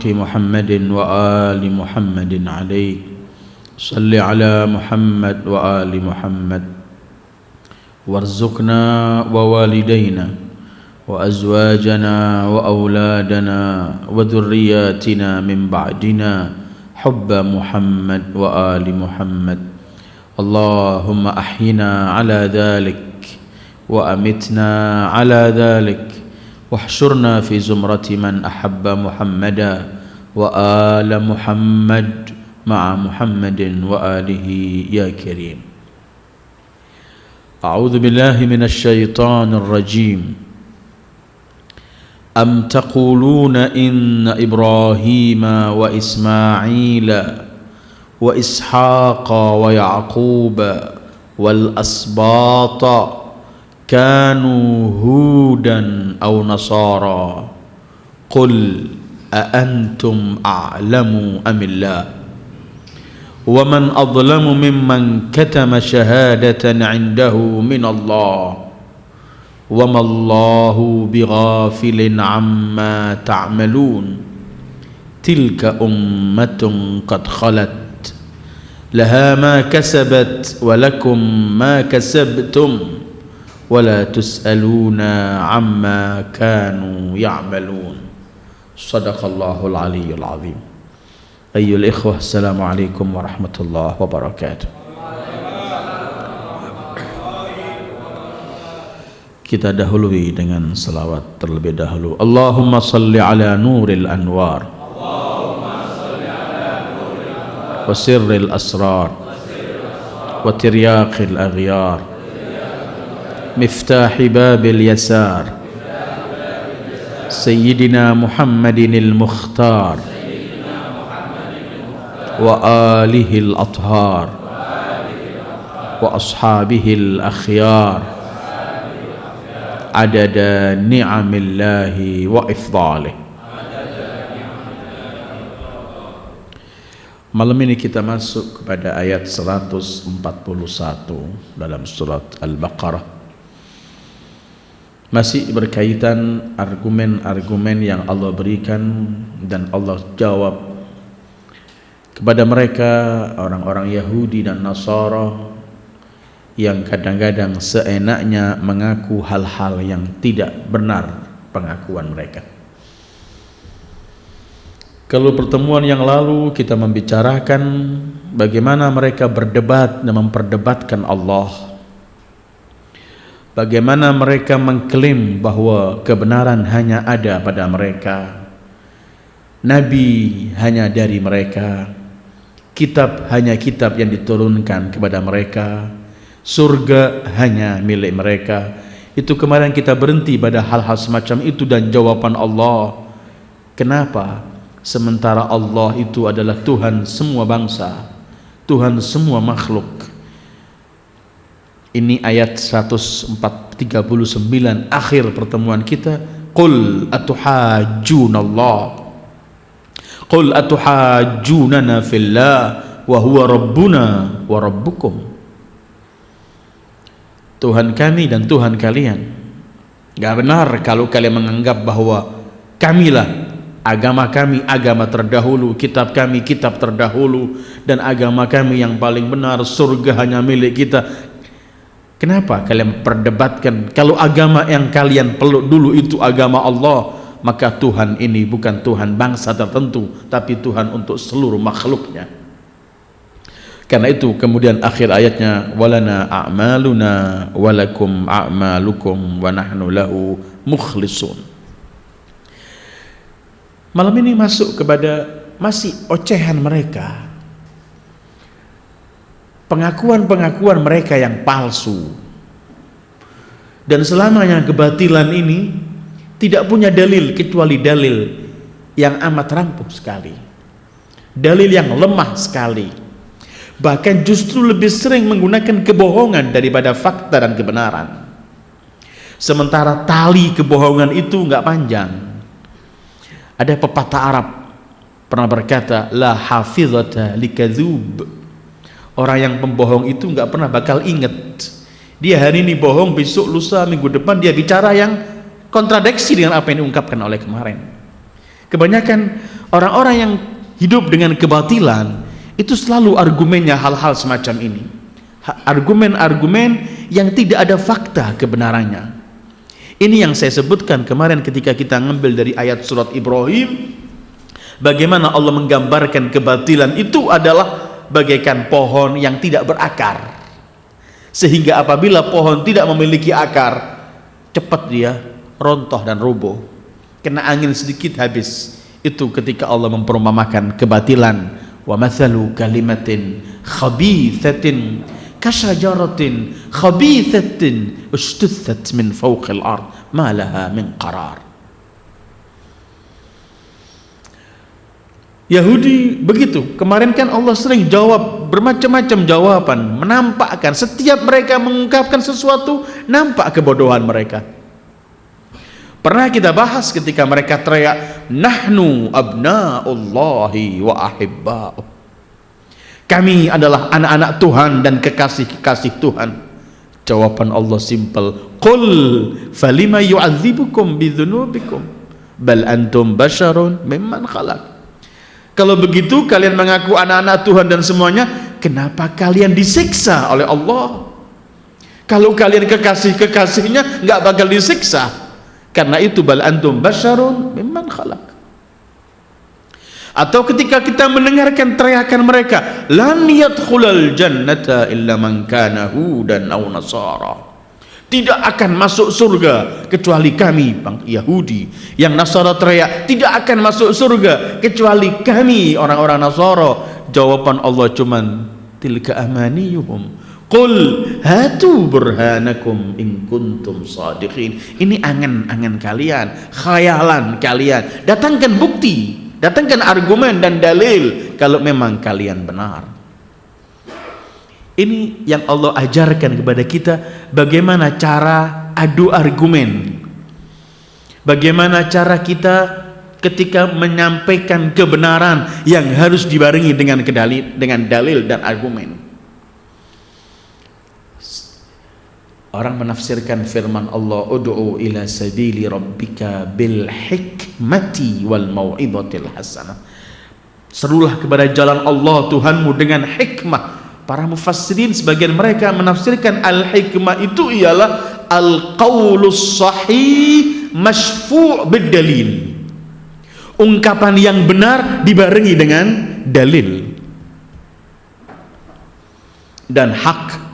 محمد وآل محمد عليه صل على محمد وآل محمد وارزقنا ووالدينا وأزواجنا وأولادنا وذرياتنا من بعدنا حب محمد وآل محمد اللهم أحينا على ذلك وأمتنا على ذلك واحشرنا في زمرة من أحب محمدا وآل محمد مع محمد وآله يا كريم. أعوذ بالله من الشيطان الرجيم. أم تقولون إن إبراهيم وإسماعيل وإسحاق ويعقوب والأسباط كانوا هودا أو نصارى قل أأنتم أعلم أم الله ومن أظلم ممن كتم شهادة عنده من الله وما الله بغافل عما تعملون تلك أمة قد خلت لها ما كسبت ولكم ما كسبتم ولا تسألون عما كانوا يعملون. صدق الله العلي العظيم. أيها الإخوة السلام عليكم ورحمة الله وبركاته. Kita dahului dengan salawat terlebih dahulu. Allahumma salli ala nuril anwar wa sirril asrar wa tiryaqil aghyar مفتاح باب اليسار سيدنا محمد المختار وآله الأطهار وأصحابه الأخيار عدد نعم الله وإفضاله. Malam ini kita masuk kepada ayat 141 dalam surat Al-Baqarah. Masih berkaitan argumen-argumen yang Allah berikan dan Allah jawab kepada mereka orang-orang Yahudi dan Nasara yang kadang-kadang seenaknya mengaku hal-hal yang tidak benar pengakuan mereka. Kalau pertemuan yang lalu kita membicarakan bagaimana mereka berdebat dan memperdebatkan Allah, bagaimana mereka mengklaim bahwa kebenaran hanya ada pada mereka, Nabi hanya dari mereka, kitab hanya kitab yang diturunkan kepada mereka, surga hanya milik mereka. Itu kemarin kita berhenti pada hal-hal semacam itu dan jawaban Allah, kenapa? Sementara Allah itu adalah Tuhan semua bangsa, Tuhan semua makhluk. Ini ayat 139 akhir pertemuan kita. Qul atuhajjunallah, qul atuhajjunana fillah wa huwa rabbuna wa rabbukum. Tuhan kami dan Tuhan kalian. Gak benar kalau kalian menganggap bahwa kamilah agama kami agama terdahulu, kitab kami kitab terdahulu, dan agama kami yang paling benar, surga hanya milik kita. Kenapa kalian perdebatkan kalau agama yang kalian peluk dulu itu agama Allah? Maka Tuhan ini bukan Tuhan bangsa tertentu, tapi Tuhan untuk seluruh makhluknya. Karena itu kemudian akhir ayatnya, walana a'maluna walakum a'malukum wa nahnu lahu mukhlisun. Malam ini masuk kepada masih ocehan mereka, pengakuan-pengakuan mereka yang palsu. Dan selamanya kebatilan ini tidak punya dalil kecuali dalil yang amat rampung sekali, dalil yang lemah sekali, bahkan justru lebih sering menggunakan kebohongan daripada fakta dan kebenaran. Sementara tali kebohongan itu enggak panjang. Ada pepatah Arab pernah berkata, la hafizata likadzub. Orang yang pembohong itu enggak pernah bakal ingat. Dia hari ini bohong, besok, lusa, minggu depan dia bicara yang kontradiksi dengan apa yang diungkapkan oleh kemarin. Kebanyakan Orang-orang yang hidup dengan kebatilan itu selalu argumennya hal-hal semacam ini, argumen-argumen yang tidak ada fakta kebenarannya. Ini yang saya sebutkan kemarin ketika kita ngambil dari ayat surat Ibrahim, bagaimana Allah menggambarkan kebatilan itu adalah bagaikan pohon yang tidak berakar, sehingga apabila pohon tidak memiliki akar, cepat dia rontoh dan roboh, kena angin sedikit habis. Itu ketika Allah memperumpamakan kebatilan. Wa mathalu kalimatin khabithatin kasyajaratin khabithatin ustuthat min fawqil ard ma laha min qarar. Yahudi begitu. Kemarin kan Allah sering jawab bermacam-macam jawaban, menampakkan setiap mereka mengungkapkan sesuatu, nampak kebodohan mereka. Pernah kita bahas ketika mereka teriak, nahnu abna'ullahi wa ahibba'uh, kami adalah anak-anak Tuhan dan kekasih-kekasih Tuhan. Jawaban Allah simple, qul falima yu'adzibukum bidzunubikum bal antum basyarun mimman khalaq. Kalau begitu kalian mengaku anak-anak Tuhan dan semuanya, kenapa kalian disiksa oleh Allah? Kalau kalian kekasih-kekasihnya nggak bakal disiksa. Karena itu bal antum basyarun mimman khalaq. Atau ketika kita mendengarkan teriakan mereka, lan yadkhulal jannata illa man kana hudan aw nasara, tidak akan masuk surga kecuali kami, bang Yahudi. Yang Nasara teriak, tidak akan masuk surga kecuali kami, orang-orang Nasara. Jawaban Allah cuman tilka amaniyuhum qul hatu burhanakum in kuntum shadiqin. Ini angan-angan kalian, khayalan kalian. Datangkan bukti, datangkan argumen dan dalil kalau memang kalian benar. Ini yang Allah ajarkan kepada kita, bagaimana cara adu argumen, bagaimana cara kita ketika menyampaikan kebenaran yang harus dibarengi dengan dalil dan argumen. Orang menafsirkan firman Allah, ud'u ila sabili rabbika bil hikmati wal mau'izatil hasanah, serulah kepada jalan Allah Tuhanmu dengan hikmah. Para mufassirin sebagian mereka menafsirkan al-hikmah itu ialah al-qaulus sahih masyfu' bid-dalil, ungkapan yang benar dibarengi dengan dalil. Dan hak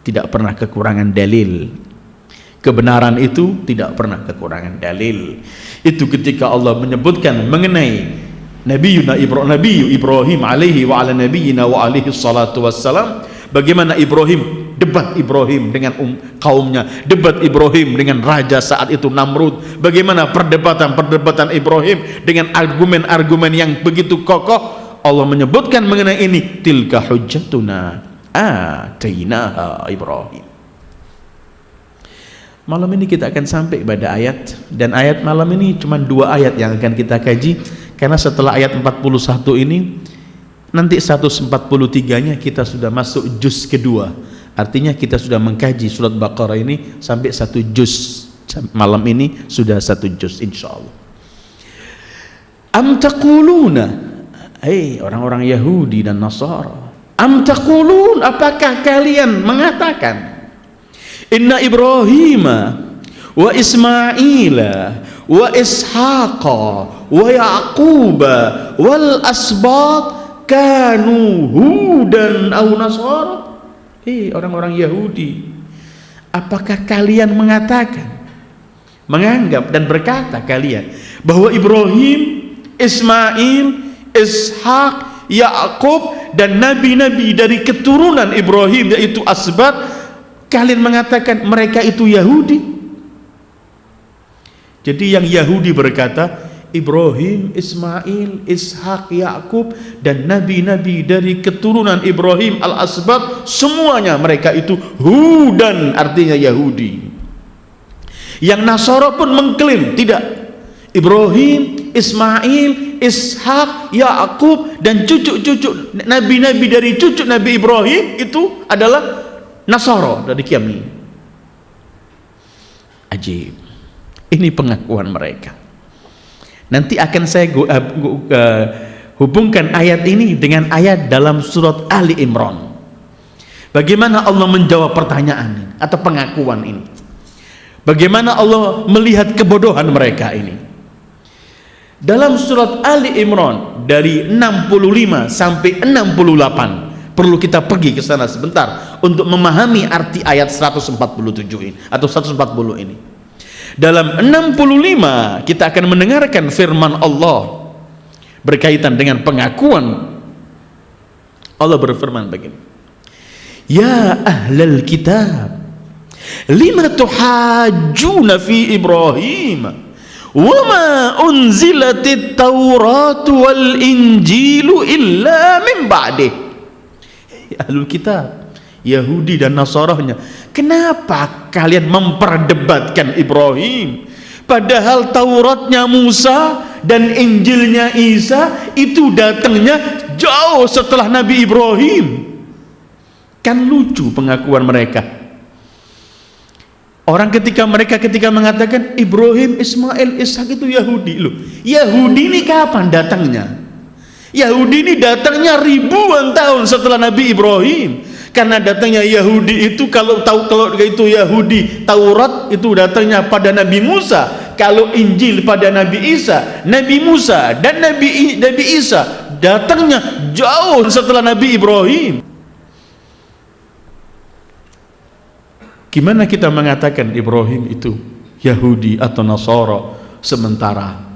tidak pernah kekurangan dalil, kebenaran itu tidak pernah kekurangan dalil. Itu ketika Allah menyebutkan mengenai Nabi Ibrahim alaihi wa ala nabiyyina wa alaihi salatu wassalam, bagaimana debat Ibrahim dengan kaumnya, debat Ibrahim dengan raja saat itu Namrud, bagaimana perdebatan Ibrahim dengan argumen-argumen yang begitu kokoh. Allah menyebutkan mengenai ini, tilka hujjatuna atainaha Ibrahim. Malam ini kita akan sampai pada ayat, dan ayat malam ini cuma 2 ayat yang akan kita kaji, karena setelah ayat 41 ini nanti 143-nya kita sudah masuk juz kedua. Artinya kita sudah mengkaji surat Baqarah ini sampai 1 juz. Malam ini sudah 1 juz insyaallah. Am taquluna, orang-orang Yahudi dan Nasara, am taqulun, apakah kalian mengatakan, inna Ibrahima wa Ismaila wa Ishaqa wa Yaquba wal asbat kanu hudan aw nasara. Orang-orang Yahudi, apakah kalian menganggap dan berkata kalian bahwa Ibrahim, Ismail, Ishaq, Yaqub dan nabi-nabi dari keturunan Ibrahim yaitu asbat, kalian mengatakan mereka itu Yahudi? Jadi yang Yahudi berkata Ibrahim, Ismail, Ishaq, Yaqub dan nabi-nabi dari keturunan Ibrahim al-asbat, semuanya mereka itu hudan, artinya Yahudi. Yang Nasara pun mengklaim tidak, Ibrahim, Ismail, Ishaq, Yaqub dan cucu-cucu nabi-nabi dari cucu Nabi Ibrahim itu adalah Nasara dari kami. Ajib. Ini pengakuan mereka. Nanti akan saya hubungkan ayat ini dengan ayat dalam surat Ali Imran. Bagaimana Allah menjawab pertanyaan ini, atau pengakuan ini. Bagaimana Allah melihat kebodohan mereka ini. Dalam surat Ali Imran dari 65 sampai 68, perlu kita pergi ke sana sebentar untuk memahami arti ayat 147 ini atau 140 ini. Dalam 65 kita akan mendengarkan firman Allah berkaitan dengan pengakuan. Allah berfirman begini, ya ahlal kitab lima tuhajjuna fi Ibrahim wa ma unzilatit tauratu wal injilu illa min ba'dih. Ahlul kitab, Yahudi dan Nasaranya, kenapa kalian memperdebatkan Ibrahim padahal Tauratnya Musa dan Injilnya Isa itu datangnya jauh setelah Nabi Ibrahim? Kan lucu pengakuan mereka. Orang ketika mengatakan Ibrahim, Ismail, Ishak itu Yahudi. Loh, Yahudi ini kapan datangnya? Yahudi ini datangnya ribuan tahun setelah Nabi Ibrahim. Karena datangnya Yahudi itu, kalau itu Yahudi, Taurat itu datangnya pada Nabi Musa. Kalau Injil pada Nabi Isa, Nabi Musa dan Nabi Isa datangnya jauh setelah Nabi Ibrahim. Gimana kita mengatakan Ibrahim itu Yahudi atau Nasara, sementara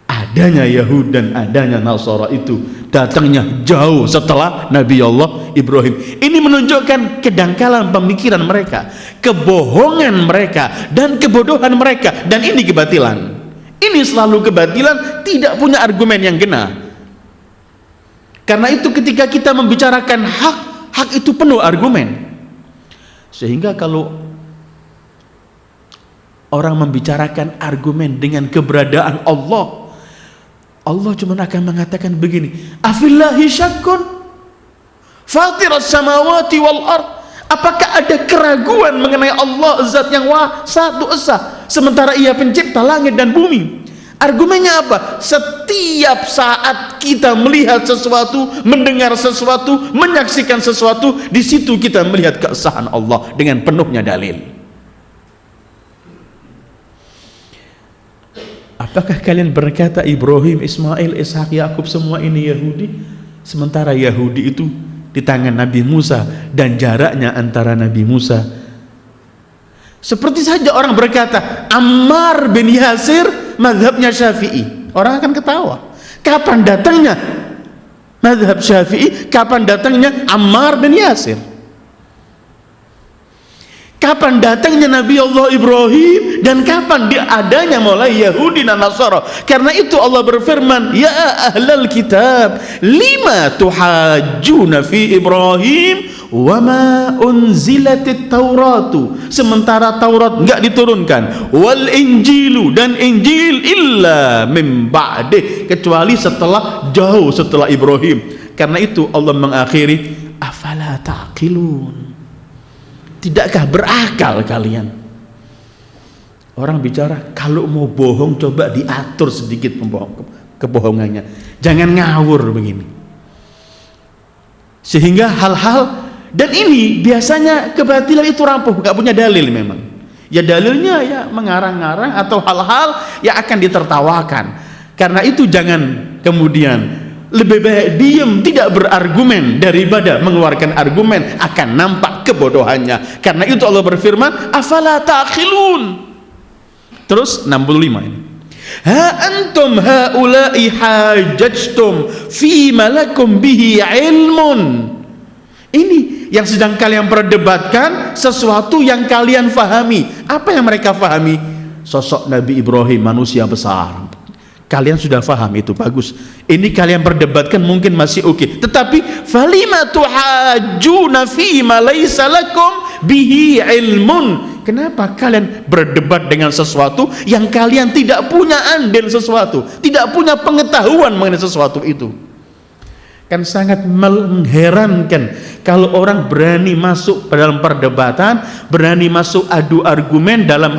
adanya Yahud dan adanya Nasara itu datangnya jauh setelah Nabi Allah Ibrahim? Ini menunjukkan kedangkalan pemikiran mereka, kebohongan mereka, dan kebodohan mereka. Dan ini kebatilan. Ini selalu kebatilan, tidak punya argumen yang kena. Karena itu ketika kita membicarakan hak itu penuh argumen. Sehingga kalau orang membicarakan argumen dengan keberadaan Allah, Allah cuma akan mengatakan begini, afillahi syakkun fatiras samawati wal ard. Apakah ada keraguan mengenai Allah, zat yang satu esa, sementara ia pencipta langit dan bumi? Argumennya apa? Setiap saat kita melihat sesuatu, mendengar sesuatu, menyaksikan sesuatu, di situ kita melihat keesahan Allah dengan penuhnya dalil. Apakah kalian berkata Ibrahim, Ismail, Ishak, Yakub semua ini Yahudi? Sementara Yahudi itu di tangan Nabi Musa dan jaraknya antara Nabi Musa. Seperti saja orang berkata Ammar bin Yasir mazhabnya Syafi'i, orang akan ketawa. Kapan datangnya mazhab Syafi'i? Kapan datangnya Ammar bin Yasir? Kapan datangnya Nabi Allah Ibrahim? Dan kapan adanya mulai Yahudi dan Nasara? Karena itu Allah berfirman, ya ahlal kitab lima tuhajjuna fi Ibrahim wa ma unzilatit tauratu, sementara Taurat enggak diturunkan, wal injilu, dan Injil illa min ba'dih, kecuali jauh setelah Ibrahim. Karena itu Allah mengakhiri, afala taqilun, tidakkah berakal kalian? Orang bicara, kalau mau bohong coba diatur sedikit kebohongannya, jangan ngawur begini. Sehingga hal-hal, dan ini biasanya kebatilan itu rapuh, gak punya dalil memang. Ya dalilnya ya mengarang-ngarang atau hal-hal yang akan ditertawakan. Karena itu jangan kemudian, lebih baik diam, tidak berargumen daripada mengeluarkan argumen, akan nampak kebodohannya. Karena itu Allah berfirman, afala ta'khilun. Terus 65 ini, ha antum haula'i hajajtum fi malakum bihi ilmun. Ini yang sedang kalian perdebatkan, sesuatu yang kalian fahami. Apa yang mereka fahami? Sosok Nabi Ibrahim, manusia besar. Kalian sudah faham, itu bagus. Ini kalian perdebatkan mungkin masih oke. Tetapi falima tuhajjuna fi ma laysa lakum bihi ilmun. Kenapa kalian berdebat dengan sesuatu yang kalian tidak punya andil sesuatu, tidak punya pengetahuan mengenai sesuatu itu? Kan sangat mengherankan kalau orang berani masuk dalam perdebatan, berani masuk adu argumen dalam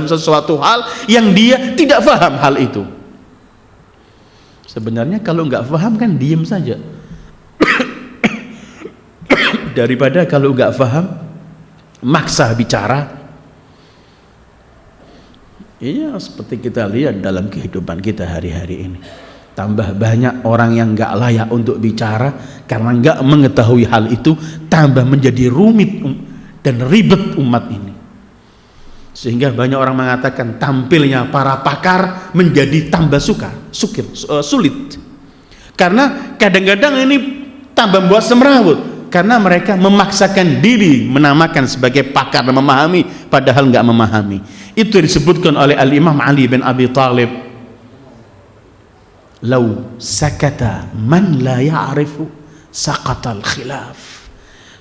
sesuatu hal yang dia tidak paham hal itu. Sebenarnya kalau nggak paham kan diem saja. Daripada kalau nggak paham maksa bicara. Iya, seperti kita lihat dalam kehidupan kita hari-hari ini. Tambah banyak orang yang nggak layak untuk bicara karena nggak mengetahui hal itu, tambah menjadi rumit dan ribet umat ini. Sehingga banyak orang mengatakan tampilnya para pakar menjadi tambah sulit. Karena kadang-kadang ini tambah membuat semrawut, karena mereka memaksakan diri menamakan sebagai pakar dan memahami padahal nggak memahami. Itu disebutkan oleh Al-Imam Ali bin Abi Thalib, "Lau sakata man la ya'rifu saqatal khilaf."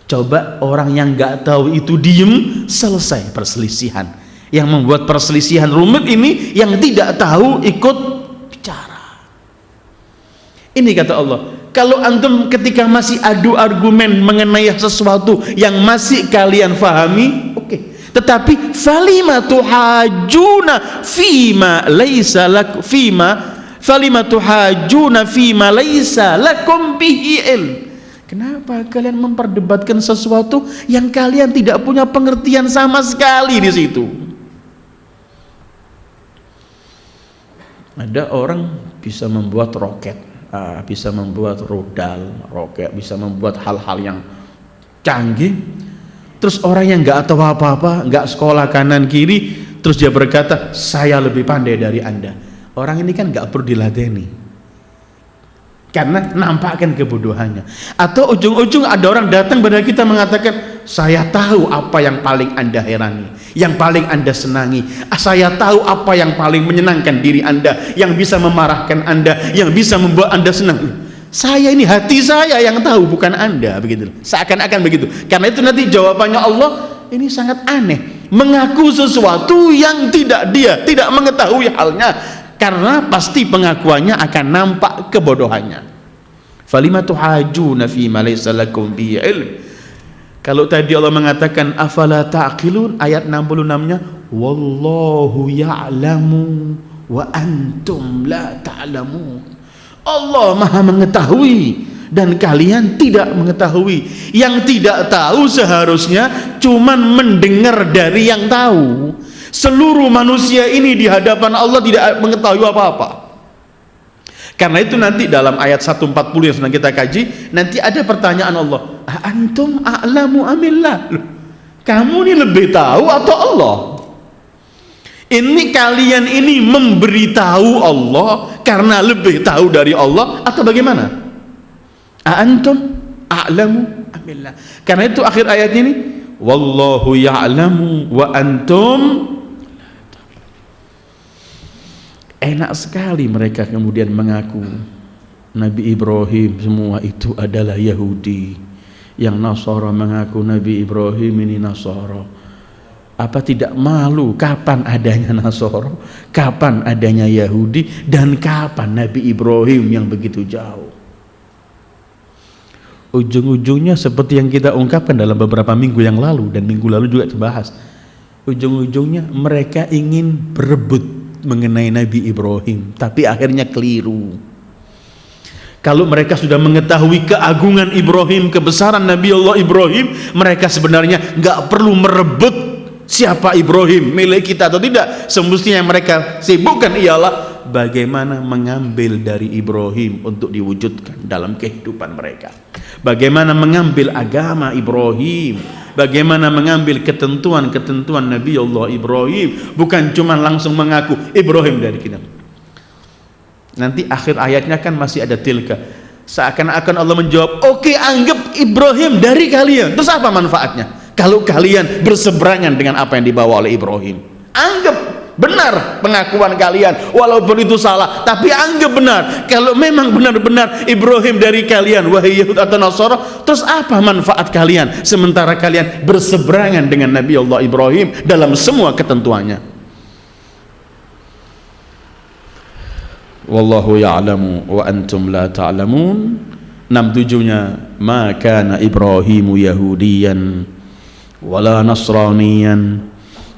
Coba orang yang nggak tahu itu diem, selesai perselisihan. Yang membuat perselisihan rumit ini yang tidak tahu ikut bicara. Ini kata Allah, kalau antum ketika masih adu argumen mengenai sesuatu yang masih kalian fahami, oke. Tetapi falima tuhajuna fima laisa lakum bihi ilm. Kenapa kalian memperdebatkan sesuatu yang kalian tidak punya pengertian sama sekali di situ? Ada orang bisa membuat roket, bisa membuat rudal, roket, bisa membuat hal-hal yang canggih. Terus orang yang nggak tahu apa-apa, nggak sekolah kanan kiri, terus dia berkata, saya lebih pandai dari Anda. Orang ini kan nggak perlu diladeni, karena nampakkan kebodohannya. Atau ujung-ujung ada orang datang pada kita mengatakan, saya tahu apa yang paling Anda herani, yang paling Anda senangi. Saya tahu apa yang paling menyenangkan diri Anda, yang bisa memarahkan Anda, yang bisa membuat Anda senang. Saya ini, hati saya yang tahu, bukan Anda, begitu. Seakan-akan begitu. Karena itu nanti jawabannya Allah ini sangat aneh, mengaku sesuatu yang dia tidak mengetahui halnya, karena pasti pengakuannya akan nampak kebodohannya. Falima tuhajuna fima laysa lakum bihi ilm. Kalau tadi Allah mengatakan afala ta'qilun, ayat 66-nya wallahu ya'lamu wa antum la ta'lamun. Allah Maha mengetahui dan kalian tidak mengetahui. Yang tidak tahu seharusnya cuman mendengar dari yang tahu. Seluruh manusia ini di hadapan Allah tidak mengetahui apa-apa. Karena itu nanti dalam ayat 140 yang sedang kita kaji, nanti ada pertanyaan Allah, antum a'lamu amillah. Kamu ini lebih tahu atau Allah? Ini kalian ini memberitahu Allah karena lebih tahu dari Allah atau bagaimana? Antum a'lamu amillah. Karena itu akhir ayat ini, wallahu ya'lamu wa antum. Enak sekali mereka kemudian mengaku Nabi Ibrahim semua itu adalah Yahudi. Yang Nasara mengaku Nabi Ibrahim ini Nasara. Apa tidak malu kapan adanya Nasara, kapan adanya Yahudi, dan kapan Nabi Ibrahim yang begitu jauh? Ujung-ujungnya seperti yang kita ungkapkan dalam beberapa minggu yang lalu, dan minggu lalu juga dibahas. Ujung-ujungnya mereka ingin berebut mengenai Nabi Ibrahim, tapi akhirnya keliru. Kalau mereka sudah mengetahui keagungan Ibrahim, kebesaran Nabi Allah Ibrahim, mereka sebenarnya nggak perlu merebut siapa Ibrahim, milik kita atau tidak. Semestinya yang mereka sibukkan ialah bagaimana mengambil dari Ibrahim untuk diwujudkan dalam kehidupan mereka. Bagaimana mengambil agama Ibrahim, bagaimana mengambil ketentuan-ketentuan Nabi Allah Ibrahim, bukan cuma langsung mengaku Ibrahim dari kita. Nanti akhir ayatnya kan masih ada tilka, seakan-akan Allah menjawab, oke, anggap Ibrahim dari kalian, terus apa manfaatnya kalau kalian berseberangan dengan apa yang dibawa oleh Ibrahim? Anggap benar pengakuan kalian, walaupun itu salah, tapi anggap benar. Kalau memang benar-benar Ibrahim dari kalian, wahai Yahud atau Nasara, terus apa manfaat kalian sementara kalian berseberangan dengan Nabi Allah Ibrahim dalam semua ketentuannya? Wallahu ya'lamu wa antum la ta'lamun. 67-nya, ma kana Ibrahimu Yahudiyan wala Nasraniyan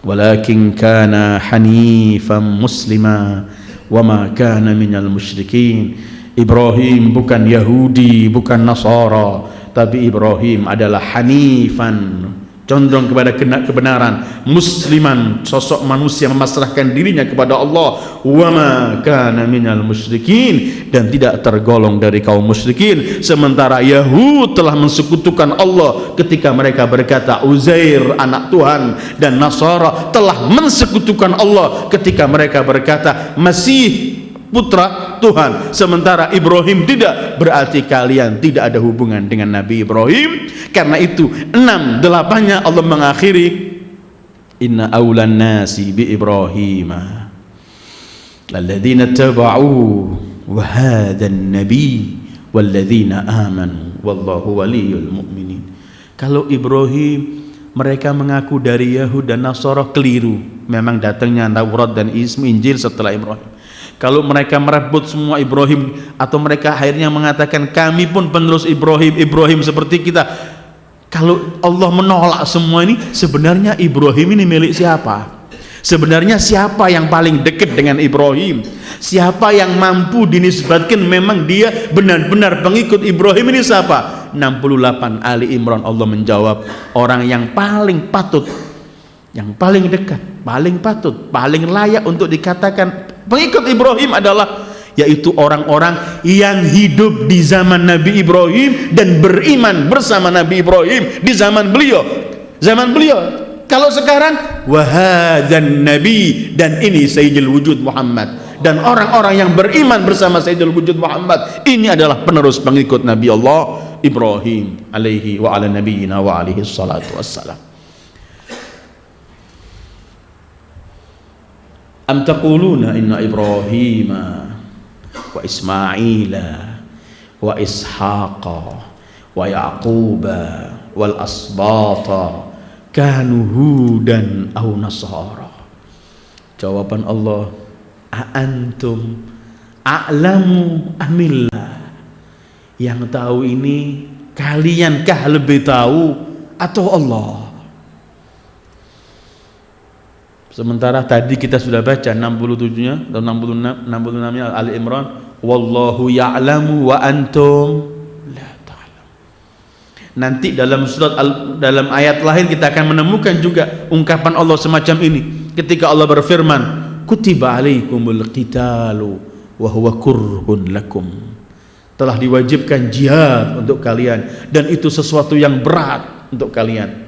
walakin kana hanifan muslima wa ma kana minal musyrikin. Ibrahim bukan Yahudi, bukan Nasara, tapi Ibrahim adalah hanifan, condong kepada kebenaran, musliman, sosok manusia memasrahkan dirinya kepada Allah, wa ma kana minal musyrikin, dan tidak tergolong dari kaum musyrikin. Sementara Yahud telah mensekutukan Allah ketika mereka berkata Uzair anak Tuhan, dan Nasara telah mensekutukan Allah ketika mereka berkata Masih putra Tuhan. Sementara Ibrahim tidak, berarti kalian tidak ada hubungan dengan Nabi Ibrahim. Karena itu 6-8-nya Allah mengakhiri inna awlan nasi bi Ibrahim lalladzina taba'u wa hadan nabi walladzina amanu wallahu waliyul mu'minin. Kalau Ibrahim, mereka mengaku dari Yahud dan Nasara, keliru. Memang datangnya Taurat dan Injil setelah Ibrahim. Kalau mereka merebut semua Ibrahim, atau mereka akhirnya mengatakan kami pun penerus Ibrahim, Ibrahim seperti kita. Kalau Allah menolak semua ini, sebenarnya Ibrahim ini milik siapa? Sebenarnya siapa yang paling dekat dengan Ibrahim? Siapa yang mampu dinisbatkan memang dia benar-benar pengikut Ibrahim ini siapa? 68 Ali Imran Allah menjawab, orang yang paling patut, yang paling dekat, paling patut, paling layak untuk dikatakan pengikut Ibrahim adalah yaitu orang-orang yang hidup di zaman Nabi Ibrahim dan beriman bersama Nabi Ibrahim di zaman beliau. Zaman beliau. Kalau sekarang wahadzan nabi, dan ini Sayyidul Wujud Muhammad, dan orang-orang yang beriman bersama Sayyidul Wujud Muhammad ini adalah penerus pengikut Nabi Allah Ibrahim alaihi wa ala nabiyina wa alaihi salatu wassalam. Am taquluna inna Ibrahima wa Ismaila wa Ishaqa wa Yaquba wal asbata kanu hudan aw nasara. Jawaban Allah, a antum a'lamu amillah. Yang tahu ini kaliankah lebih tahu atau Allah? Sementara tadi kita sudah baca 67-nya atau 66-nya Ali Imran, wallahu ya'lamu wa antum la ta'lam. Nanti dalam dalam ayat lain kita akan menemukan juga ungkapan Allah semacam ini ketika Allah berfirman, kutiba alaikumul qitalu wa huwa kurhun lakum. Telah diwajibkan jihad untuk kalian dan itu sesuatu yang berat untuk kalian.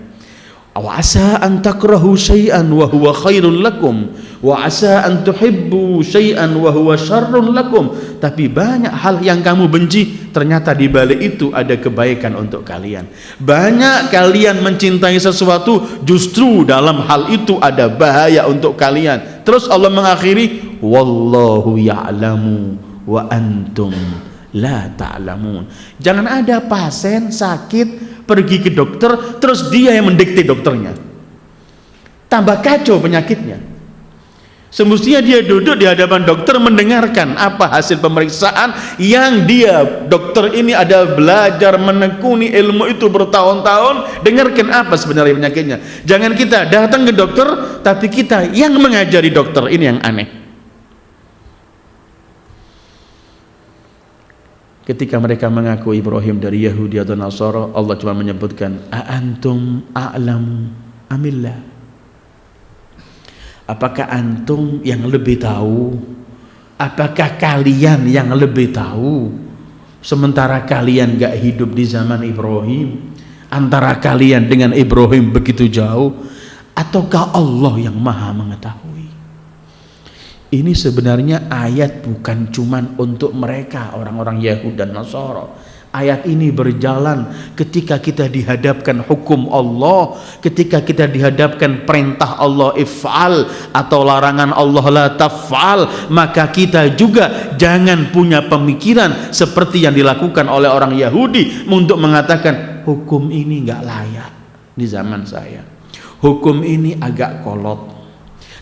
Wa asa an takrahu syai'an wa huwa khairul lakum wa asa an tuhibbu syai'an wa huwa syarrun lakum. Tapi banyak hal yang kamu benci, ternyata di balik itu ada kebaikan untuk kalian. Banyak kalian mencintai sesuatu, justru dalam hal itu ada bahaya untuk kalian. Terus Allah mengakhiri, wallahu ya'lamu wa antum la ta'lamun. Jangan ada pasien sakit pergi ke dokter, terus dia yang mendikte dokternya, tambah kacau penyakitnya. Semestinya dia duduk di hadapan dokter mendengarkan apa hasil pemeriksaan yang dia, dokter ini ada belajar menekuni ilmu itu bertahun-tahun, dengarkan apa sebenarnya penyakitnya. Jangan kita datang ke dokter tapi kita yang mengajari dokter, ini yang aneh. Ketika mereka mengaku Ibrahim dari Yahudi atau Nasara, Allah cuma menyebutkan a antum a'lamu amillah. Apakah antum yang lebih tahu? Apakah kalian yang lebih tahu? Sementara kalian gak hidup di zaman Ibrahim, antara kalian dengan Ibrahim begitu jauh, ataukah Allah yang maha mengetahui? Ini sebenarnya ayat bukan cuman untuk mereka orang-orang Yahud dan Nasara. Ayat ini berjalan ketika kita dihadapkan hukum Allah, ketika kita dihadapkan perintah Allah if'al atau larangan Allah la taf'al, maka kita juga jangan punya pemikiran seperti yang dilakukan oleh orang Yahudi untuk mengatakan hukum ini enggak layak di zaman saya. Hukum ini agak kolot.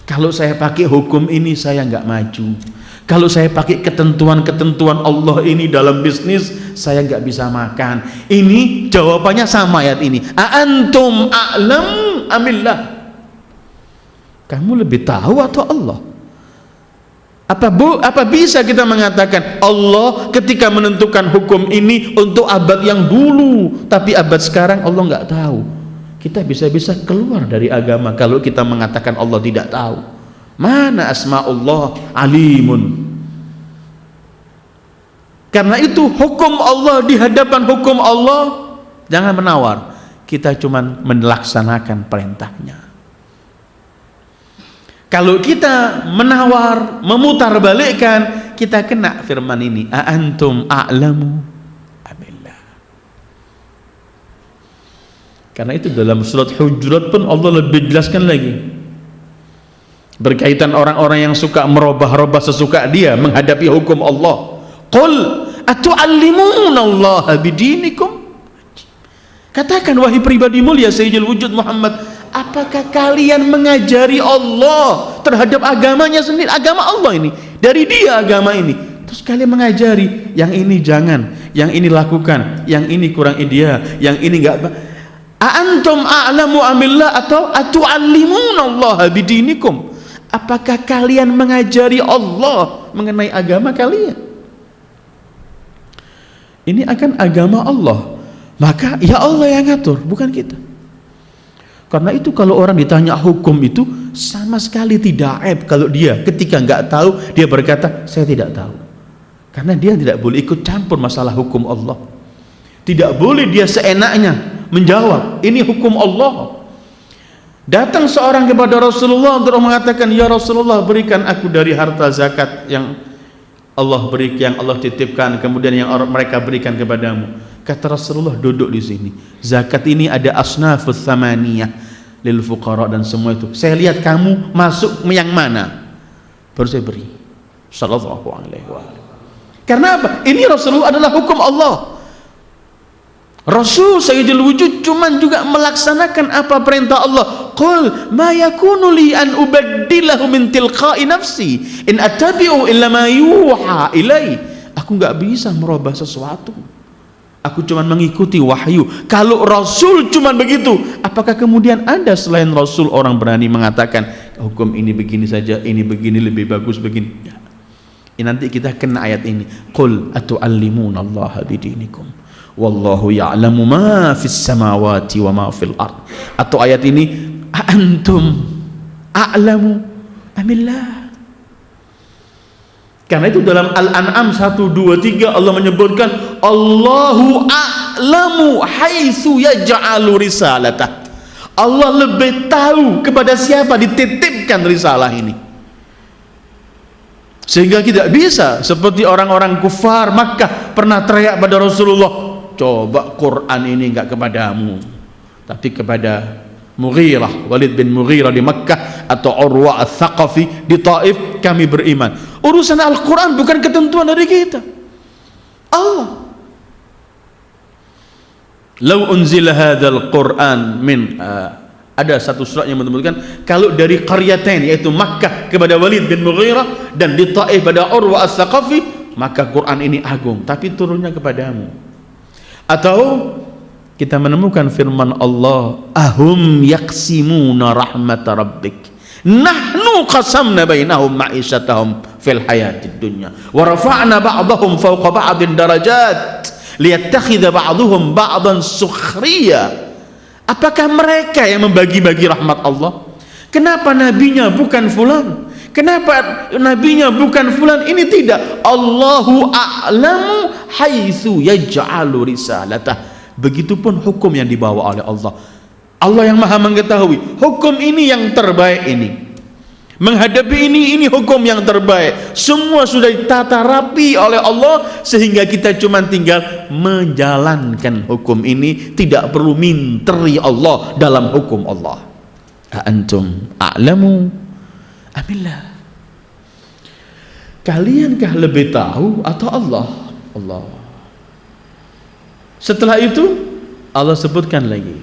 Kalau saya pakai hukum ini saya nggak maju. Kalau saya pakai ketentuan-ketentuan Allah ini dalam bisnis, saya nggak bisa makan. Ini jawabannya sama ayat ini. A antum a'lam amillah. Kamu lebih tahu atau Allah? Apa bisa kita mengatakan Allah ketika menentukan hukum ini untuk abad yang dulu, tapi abad sekarang Allah nggak tahu? Kita bisa-bisa keluar dari agama kalau kita mengatakan Allah tidak tahu. Mana asma'ullah alimun. Karena itu hukum Allah, di hadapan hukum Allah jangan menawar, kita cuma melaksanakan perintahnya. Kalau kita menawar, memutarbalikkan, kita kena firman ini, a antum a'lamu amillah. Karena itu dalam surat Hujurat pun Allah lebih jelaskan lagi berkaitan orang-orang yang suka merubah-rubah sesuka dia menghadapi hukum Allah. Qul atu'allimunallaha bidinikum. Katakan wahai pribadi mulia Sayyidul Wujud Muhammad, apakah kalian mengajari Allah terhadap agamanya sendiri, agama Allah ini, dari dia agama ini, terus kalian mengajari yang ini jangan, yang ini lakukan, yang ini kurang ideal, yang ini enggak. Antum a'lamu amillah atau atu'allimunallaha bidinikum? Apakah kalian mengajari Allah mengenai agama kalian? Ini akan agama Allah, maka ya Allah yang ngatur, bukan kita. Karena itu kalau orang ditanya hukum itu sama sekali tidak aib kalau dia ketika nggak tahu dia berkata saya tidak tahu, karena dia tidak boleh ikut campur masalah hukum Allah. Tidak boleh dia seenaknya menjawab ini hukum Allah. Datang seorang kepada Rasulullah untuk mengatakan, ya Rasulullah, berikan aku dari harta zakat yang Allah berikan, yang Allah titipkan, kemudian yang mereka berikan kepadamu. Kata Rasulullah, duduk di sini. Zakat ini ada asnafus tsamaniyah lil fuqara dan semua itu. Saya lihat kamu masuk yang mana, baru saya beri. Sallallahu alaihi wasallam. Karena apa? Ini Rasulullah adalah hukum Allah. Rasul Sayyidul Wujud cuman juga melaksanakan apa perintah Allah. Qul ma yakunu li an ubaddilahu min tilqa'i nafsi in attabi'u illa ma yuha ilai. Aku enggak bisa merubah sesuatu, aku cuman mengikuti wahyu. Kalau Rasul cuman begitu, apakah kemudian ada selain Rasul orang berani mengatakan hukum ini begini saja, ini begini lebih bagus begini? Ya. Nanti kita kena ayat ini, qul atu'allimunallaha bidinikum wallahu ya'lamu ma fis samawati wa ma fil ard. Atau ayat ini, antum a'lamu amillah. Karena itu dalam Al-An'am 1, 2, 3 Allah menyebutkan Allahu a'lamu haitsu yaj'alu risalatah. Allah lebih tahu kepada siapa dititipkan risalah ini. Sehingga tidak bisa seperti orang-orang kufar Makkah pernah teriak pada Rasulullah, coba Quran ini enggak kepadamu tapi kepada Mughirah, Walid bin Mughirah di Makkah, atau Urwa Ats-Tsaqafi di Taif, kami beriman. Urusan Al-Quran bukan ketentuan dari kita. Allah, lau unzila hadzal Quran min ada satu surat yang menyebutkan kalau dari qaryatain yaitu Makkah kepada Walid bin Mughirah dan di Taif pada Urwa Ats-Tsaqafi, maka Quran ini agung tapi turunnya kepadamu. Atau kita menemukan firman Allah, ahum yaqsimuna rahmat rabbik nahnu qasamna bainahum ma'isyatahum fil hayatid dunya wa rafa'na ba'dahum fawqa ba'din darajat liyattakhidha ba'dhum ba'dan sukhriya. Apakah mereka yang membagi-bagi rahmat Allah? Kenapa nabinya bukan fulan? Kenapa nabinya bukan fulan? Ini tidak. Allahu a'lamu haitsu yaj'alu risalatah. Begitupun hukum yang dibawa oleh Allah. Allah yang maha mengetahui hukum ini yang terbaik ini, menghadapi ini hukum yang terbaik. Semua sudah ditata rapi oleh Allah sehingga kita cuma tinggal menjalankan hukum ini, tidak perlu minteri Allah dalam hukum Allah. Antum a'lamu amillah. Kaliankah lebih tahu atau Allah? Allah. Setelah itu Allah sebutkan lagi,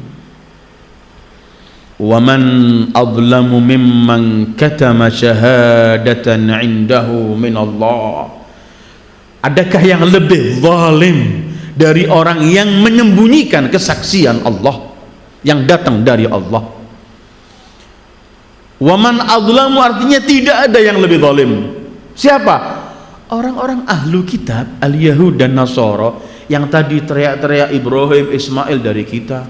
wa man adlamu mimman katama syahadatan indahu min Allah. Adakah yang lebih zalim dari orang yang menyembunyikan kesaksian Allah yang datang dari Allah? Wa man adlamu artinya tidak ada yang lebih zalim. Siapa? Orang-orang ahlu kitab, al-Yahud dan Nasara, yang tadi teriak-teriak Ibrahim, Ismail dari kita,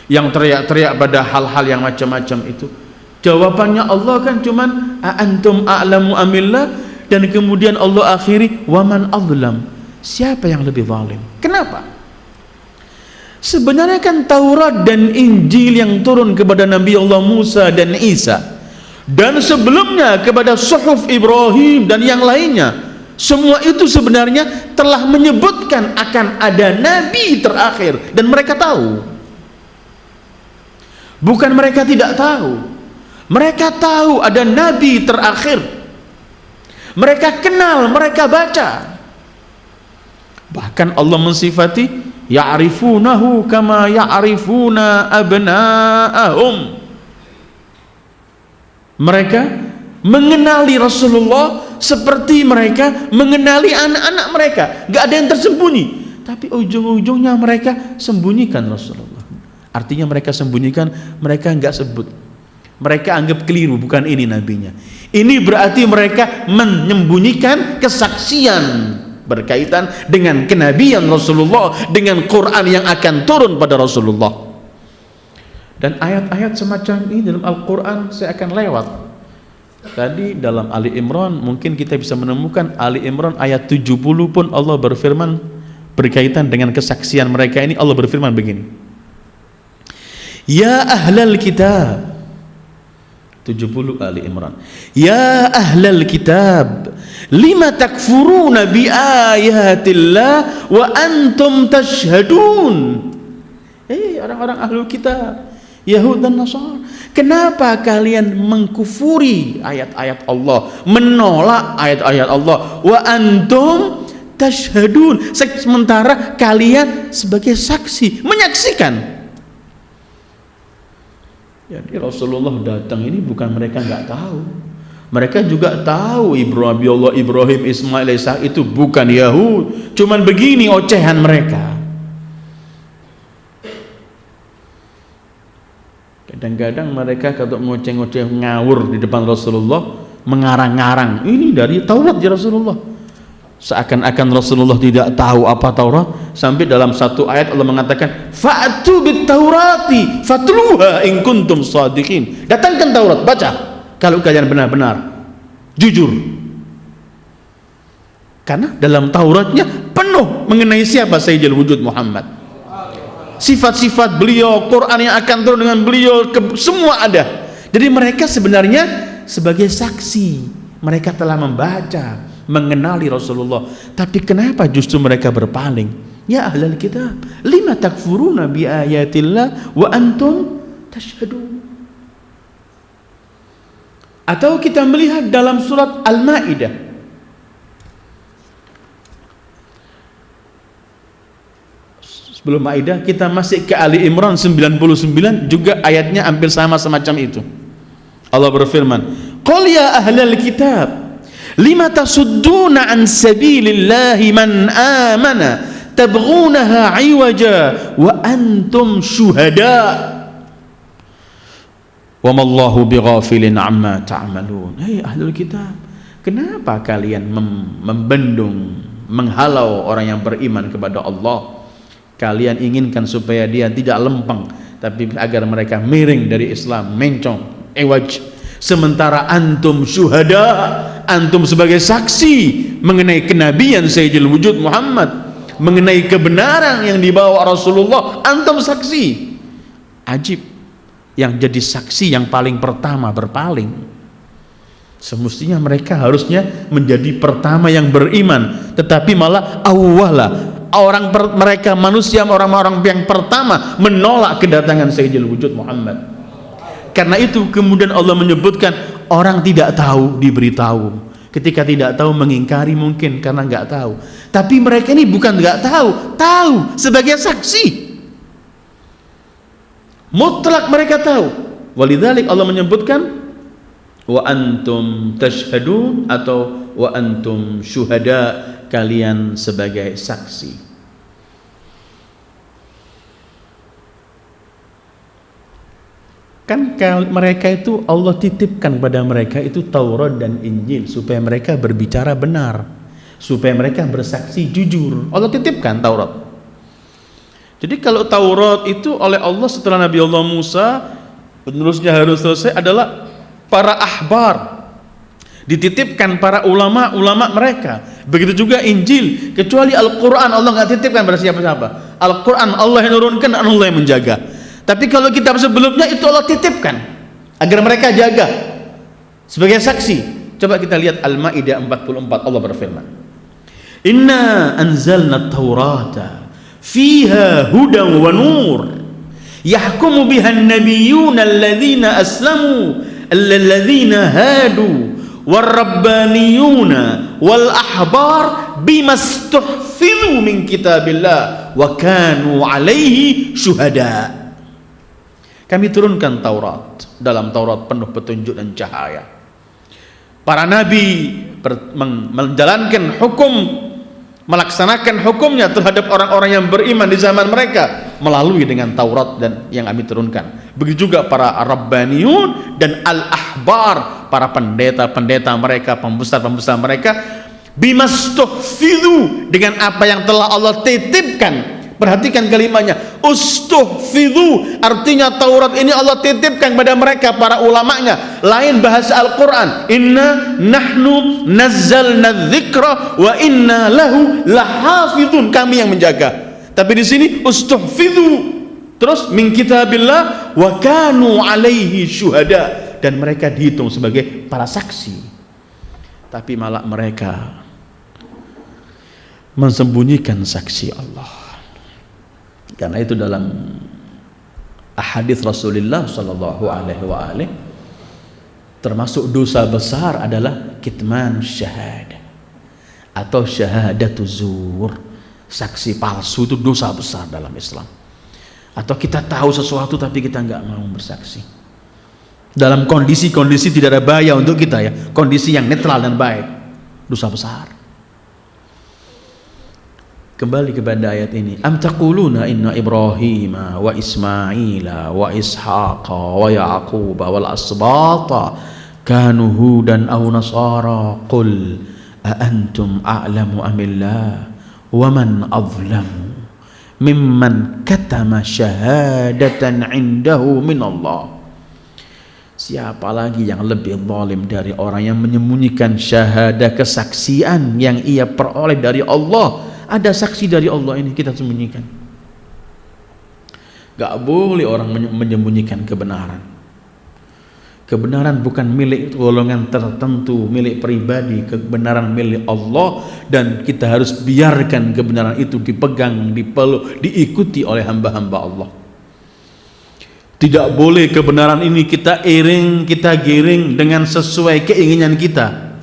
yang teriak-teriak pada hal-hal yang macam-macam itu. Jawabannya Allah kan cuman antum a'lamu amillah, dan kemudian Allah akhiri waman azlam. Siapa yang lebih zalim? Kenapa? Sebenarnya kan Taurat dan Injil yang turun kepada Nabi Allah Musa dan Isa, dan sebelumnya kepada Suhuf Ibrahim dan yang lainnya, semua itu sebenarnya telah menyebutkan akan ada nabi terakhir, dan mereka tahu. Bukan mereka tidak tahu, mereka tahu ada nabi terakhir. Mereka kenal, mereka baca. Bahkan Allah mensifati ya'rifunahu kama ya'rifuna abna'ahum. Mereka mengenali Rasulullah seperti mereka mengenali anak-anak mereka. Gak ada yang tersembunyi, tapi ujung-ujungnya mereka sembunyikan Rasulullah. Artinya mereka sembunyikan, mereka gak sebut, mereka anggap keliru, bukan ini nabinya. Ini berarti mereka menyembunyikan kesaksian berkaitan dengan kenabian Rasulullah, dengan Quran yang akan turun pada Rasulullah. Dan ayat-ayat semacam ini dalam Al-Quran saya akan lewat. Tadi dalam Ali Imran mungkin kita bisa menemukan Ali Imran ayat 70 pun Allah berfirman berkaitan dengan kesaksian mereka ini. Allah berfirman begini, ya ahlal kitab, 70 Ali Imran, ya ahlal kitab lima takfuruna bi ayatillah wa antum tashhadun. Orang-orang ahlul kitab, Yahud dan Nasara, kenapa kalian mengkufuri ayat-ayat Allah, menolak ayat-ayat Allah, wa antum tashhadun, sementara kalian sebagai saksi, menyaksikan. Jadi Rasulullah datang ini bukan mereka nggak tahu, mereka juga tahu Ibrahim, Ismail, Isa itu bukan Yahud, cuman begini ocehan mereka. Kadang-kadang mereka kalau ngoceh-ngoceh ngawur di depan Rasulullah, mengarang-ngarang, ini dari Taurat ya Rasulullah, seakan-akan Rasulullah tidak tahu apa Taurat. Sampai dalam satu ayat Allah mengatakan fa'atu bit taurati fatluha in kuntum shadiqin, datangkan Taurat, baca kalau kalian benar-benar jujur. Karena dalam Tauratnya penuh mengenai siapa Sayyidul Wujud Muhammad, sifat-sifat beliau, Quran yang akan turun dengan beliau, semua ada. Jadi mereka sebenarnya sebagai saksi, mereka telah membaca, mengenali Rasulullah. Tapi kenapa justru mereka berpaling? Ya ahlal kitab, lima takfuruna bi ayatillah wa antum tashhadun. Atau kita melihat dalam surat Al-Maidah, sebelum Maidah kita masih ke Ali Imran 99, juga ayatnya hampir sama semacam itu. Allah berfirman, qul ya ahlal kitab lima tasudduna an sabilillahi man amana tabghunaha iwaja wa antum syuhada wa mallahu bighafilin amma ta'malun. Hei ahlul kitab, kenapa kalian membendung, menghalau orang yang beriman kepada Allah? Kalian inginkan supaya dia tidak lempeng, tapi agar mereka miring dari Islam, mencong, iwaj. Sementara antum syuhada, antum sebagai saksi mengenai kenabian Sayyidul Wujud Muhammad, mengenai kebenaran yang dibawa Rasulullah, antum saksi. Ajib, yang jadi saksi yang paling pertama berpaling. Semestinya mereka harusnya menjadi pertama yang beriman, tetapi malah awwala, mereka manusia, orang-orang yang pertama menolak kedatangan Sayyidul Wujud Muhammad. Karena itu kemudian Allah menyebutkan orang tidak tahu diberitahu, ketika tidak tahu mengingkari mungkin karena nggak tahu. Tapi mereka ini bukan nggak tahu, tahu sebagai saksi. Mutlak mereka tahu. Walidzalik Allah menyebutkan wa antum tashhadun atau wa antum syuhada, kalian sebagai saksi. Kan mereka itu Allah titipkan pada mereka itu Taurat dan Injil supaya mereka berbicara benar, supaya mereka bersaksi jujur. Allah titipkan Taurat. Jadi kalau Taurat itu oleh Allah setelah Nabi Allah Musa, penerusnya harus selesai adalah para ahbar, dititipkan para ulama mereka. Begitu juga Injil. Kecuali Al-Quran Allah nggak titipkan pada siapa-siapa. Al-Quran Allah yang menurunkan, Allah yang menjaga. Tapi kalau kitab sebelumnya itu Allah titipkan agar mereka jaga sebagai saksi. Coba kita lihat Al-Maidah 44, Allah berfirman, Inna anzalna Taurata fiha hudan wa nur yahkumu biha an-nabiyyuna alladhina aslamu alladhina hadu warabbaniyuna wal ahbar bimastuhfizu min kitabillah wa kanu alaihi syuhada. Kami turunkan Taurat. Dalam Taurat penuh petunjuk dan cahaya. Para nabi menjalankan hukum, melaksanakan hukumnya terhadap orang-orang yang beriman di zaman mereka melalui dengan Taurat dan yang kami turunkan. Begitu juga para Rabbaniyun dan Al-Ahbar, para pendeta-pendeta mereka, pembesar-pembesar mereka, bimastuhfizu, dengan apa yang telah Allah titipkan. Perhatikan kalimatnya, ustuhfizu, artinya Taurat ini Allah titipkan pada mereka para ulamanya. Lain bahasa Al-Quran, inna nahnu nazzalna dzikra wa inna lahu lahafizun, kami yang menjaga. Tapi di sini ustuhfizu, terus min kitabillah wa kanu alaihi syuhada, dan mereka dihitung sebagai para saksi. Tapi malah mereka mensembunyikan saksi Allah. Karena itu dalam hadis Rasulullah sallallahu alaihi wa alihi, termasuk dosa besar adalah kitman syahadah atau syahadatu zur. Saksi palsu itu dosa besar dalam Islam. Atau kita tahu sesuatu tapi kita nggak mau bersaksi. Dalam kondisi-kondisi tidak ada bahaya untuk kita ya, kondisi yang netral dan baik, dosa besar. Kembali kepada ayat ini, am taquluna inna Ibrahima wa Ismaila wa Ishaqa wa Yaquba wal asbata kanu hudan aw nasara qul a antum a'lamu amillah wa man azlamu mimman katama syahadatan indahu min Allah. Siapa lagi yang lebih zalim dari orang yang menyembunyikan syahadah, kesaksian yang ia peroleh dari Allah? Ada saksi dari Allah ini kita sembunyikan. Gak boleh orang menyembunyikan kebenaran. Kebenaran bukan milik golongan tertentu, milik pribadi. Kebenaran milik Allah, dan kita harus biarkan kebenaran itu dipegang, dipeluk, diikuti oleh hamba-hamba Allah. Tidak boleh kebenaran ini kita iring, kita giring dengan sesuai keinginan kita.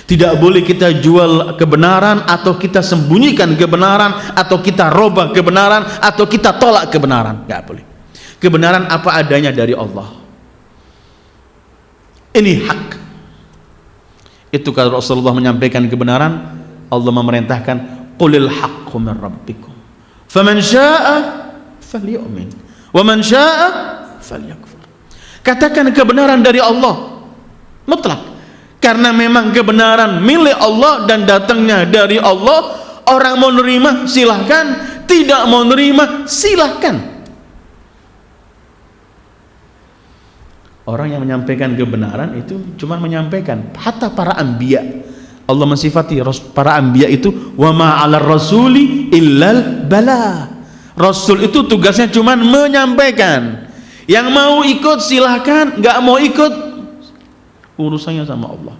Tidak boleh kita jual kebenaran, atau kita sembunyikan kebenaran, atau kita robah kebenaran, atau kita tolak kebenaran. Tidak boleh. Kebenaran apa adanya dari Allah. Ini hak. Itu kalau Rasulullah menyampaikan kebenaran, Allah memerintahkan qulil haqqu min rabbikum faman syaa'a falyu'min wa man syaa'a falyakfur. Katakan kebenaran dari Allah mutlak. Karena memang kebenaran milik Allah dan datangnya dari Allah. Orang mau nerima silahkan, tidak mau nerima silahkan. Orang yang menyampaikan kebenaran itu cuma menyampaikan. Hatta para anbiya, Allah mensifati para anbiya itu wa ma 'alar rasuli illal bala. Rasul itu tugasnya cuma menyampaikan. Yang mau ikut silahkan, nggak mau ikut urusannya sama Allah.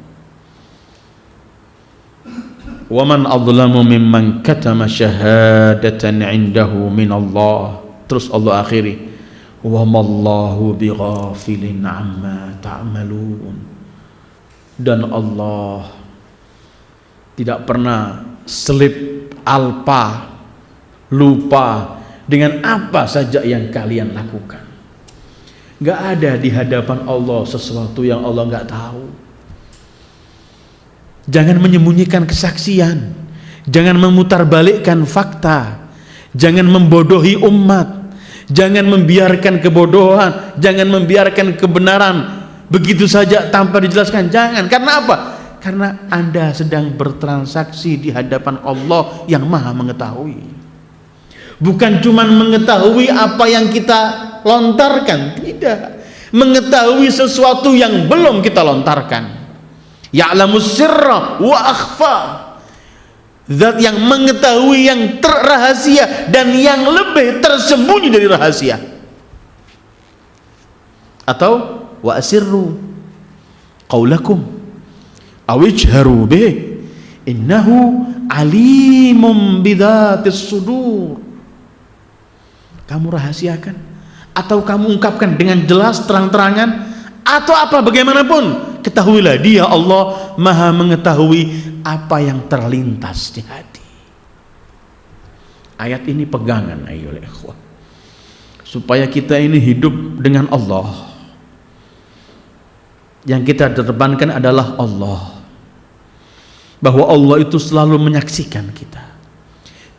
Wa man adlamu mimman katama syahadatan indahu min Allah. Terus Allah akhiri, wa mallahu bighafilin amma ta'malun. Dan Allah tidak pernah selip, alpa, lupa dengan apa saja yang kalian lakukan. Gak ada di hadapan Allah sesuatu yang Allah gak tahu. Jangan menyembunyikan kesaksian, jangan memutarbalikkan fakta, jangan membodohi umat, Jangan membiarkan kebodohan, jangan membiarkan kebenaran begitu saja tanpa dijelaskan. Jangan. Karena apa? Karena Anda sedang bertransaksi di hadapan Allah yang Maha mengetahui. Bukan cuma mengetahui apa yang kita lontarkan, tidak. Mengetahui sesuatu yang belum kita lontarkan. Ya'lamus sirra wa akhfa. Zat yang mengetahui yang rahasia dan yang lebih tersembunyi dari rahasia. Atau wa asirru qaulakum aw ijharu bih innahu alimum bidzatis sudur. Kamu rahasiakan atau kamu ungkapkan dengan jelas terang-terangan atau apa bagaimanapun, ketahuilah dia Allah Maha mengetahui apa yang terlintas di hati. Ayat ini pegangan ayolah ikhwah, supaya kita ini hidup dengan Allah. Yang kita depankan adalah Allah, bahwa Allah itu selalu menyaksikan kita.